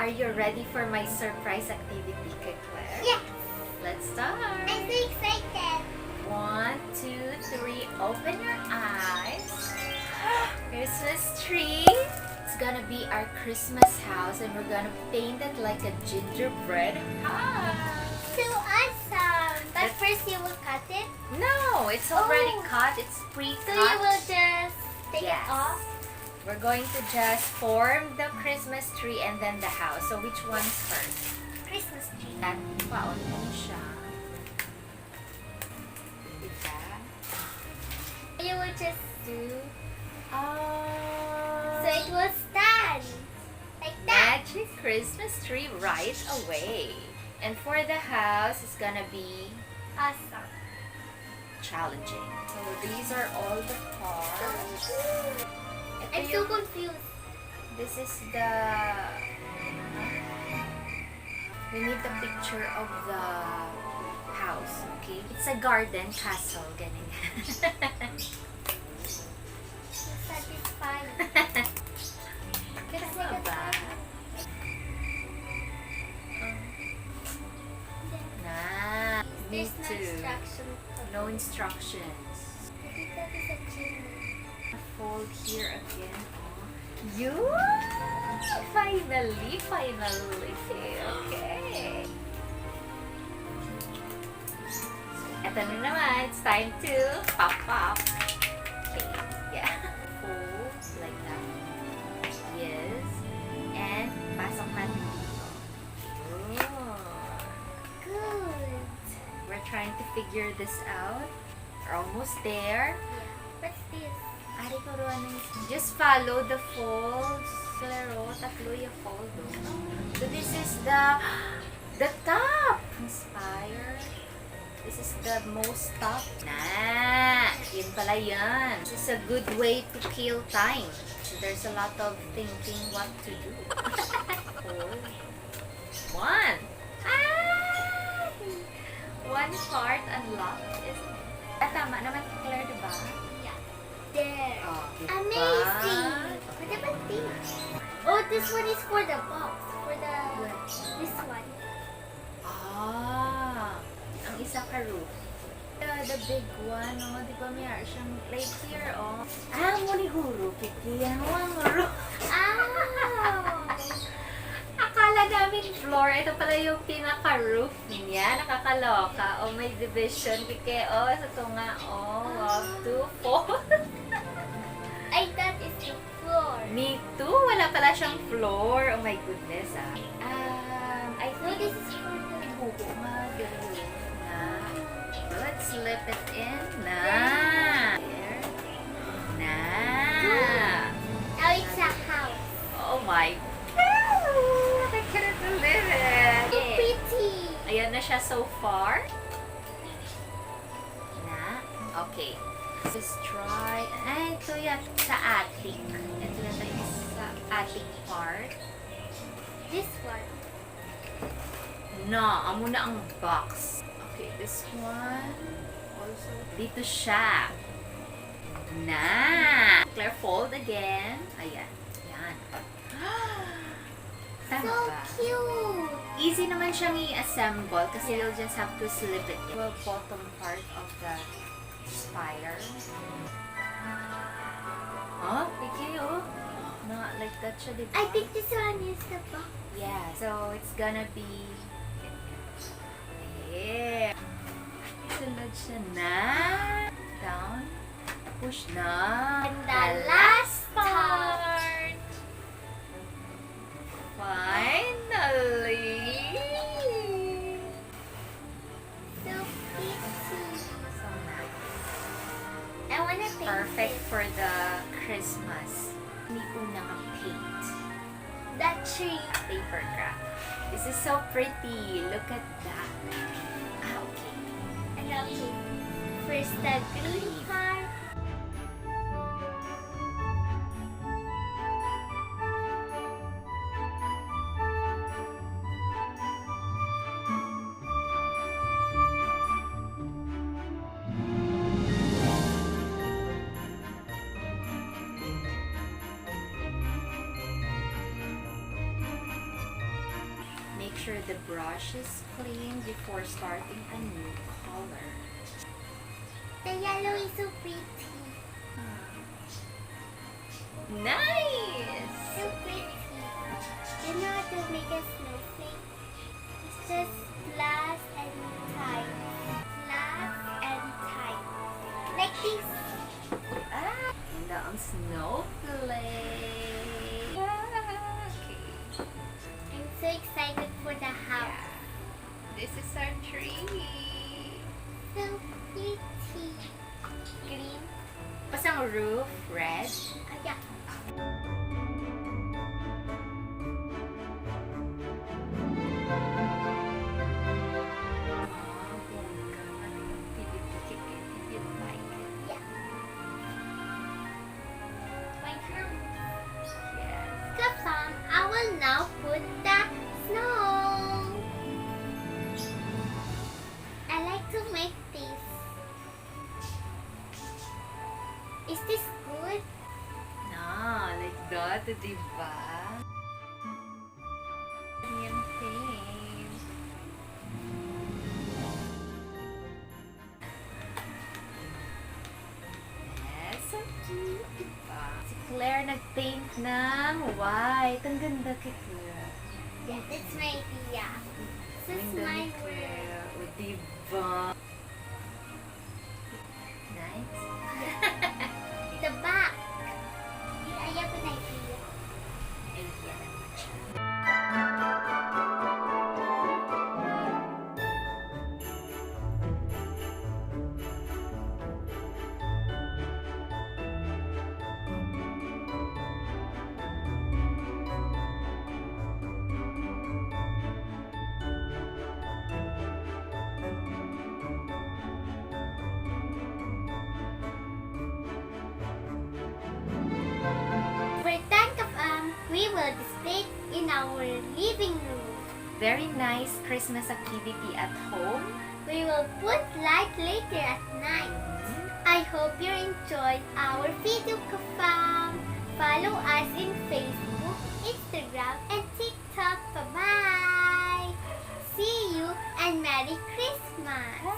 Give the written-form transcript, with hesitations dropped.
Are you ready for my surprise activity, Claire? Yes. Let's start. I'm so excited. 1, 2, 3. Open your eyes. Christmas tree. It's gonna be our Christmas house, and we're gonna paint it like a gingerbread house. So awesome. But first you will cut it? No, it's already Oh. cut. It's pre-cut. So you will just take Yes. it off? We're going to just form the Christmas tree and then the house. So which one's first? Christmas tree. At paon mo siya. Diba? You will just do. Oh. So it will stand. Like that. Magic Christmas tree right away. And for the house, it's gonna be Awesome. challenging. So these are all the parts. Ito I'm so yung- confused. This is the... We need the picture of the house, okay? It's a garden castle, ganyan. Satisfying. Tama ba? Na. Me There's no too. instruction. No instructions. I think that is a chimney. Fold here again. You? Finally. Okay. Ito na naman. It's time to pop. Okay. Yeah. Fold like that. Yes. And pasok natin dito. Oh. Good. We're trying to figure this out. We're almost there. What's this? Ari ko ro just follow the folds. Claro, tatlo yung fold. So this is the top. Inspire. This is the most top. Na, yun pala yan. This is a good way to kill time. So there's a lot of thinking what to do. Fold. 1. Ah! One part unlocked. Tama naman, Claire, diba? Yeah. There. Oh, diba? Amazing. What about this? Oh, this one is for the box. For the this one. Ah, ang isa ka roof. The big one, oh, di ba may siyang like here, oh. Ah, muni huro, pikiyan mo ang roof. Ah. Akala namin floor, ito pala yung pinaka-roof niya. Nakakaloka. Oh, may division. Kike, oh, sa tunga, oh, 1, 2, 4. I thought it's the floor. Me too, wala pala siyang floor. Oh my goodness, ah. I No, think this is for the buko nga, ganun na. Let's slip it in na. There. Na. Now it's a house. Oh my God! I couldn't believe it! So pretty. Ayan na siya so far. Na. Okay. Just try. Ay, ito yan. Sa attic. Ito na tayo sa attic part. This one. Na, amo na ang box. Okay, this one. Also, dito siya. Na. Claire, fold again. Ayan. Yan. Tama So ba? cute. Easy naman siyang i-assemble kasi you'll just have to slip it in the bottom part of the spire. Oh, Vicky, oh. Not like that siya, diba? I think this one is the box. Yeah, so it's gonna be... Yeah. Sunod siya na. Down. Push na. And the last part. Finally! So pretty. So nice. I wanna paint Perfect it. for the Christmas. Hindi ko naka-paint. That tree. Paper craft. This is so pretty. Look at that. Ah, okay. I love it. First the green part. sure the brush is clean before starting a new color. The yellow is so pretty. Nice! So pretty. You know how to make a snowflake? It's just glass and tie. Glass and tie. Like this. Ah, and ang snowflake. Okay. I'm so excited for the house. This is our tree. So pretty. Green. Pasang roof, red. Yeah. Yeah. My turn. Yes. Kapam, I will now put the snow. I like to make this. Is this good? No, like that, diba? Yung paint. Yes, so cute, diba? Si Claire nag-paint ng white. Ang ganda kay Claire. Yeah, that's my idea. This is Ganda my ni word. Claire. O, diba? Nice. The back. I have an idea. Idea naman siya. For tank of we will display it in our living room. Very nice Christmas activity at home. We will put light later at night. I hope you enjoyed our video, Kafam. Follow us in Facebook, Instagram, and TikTok. Bye-bye. See you and Merry Christmas.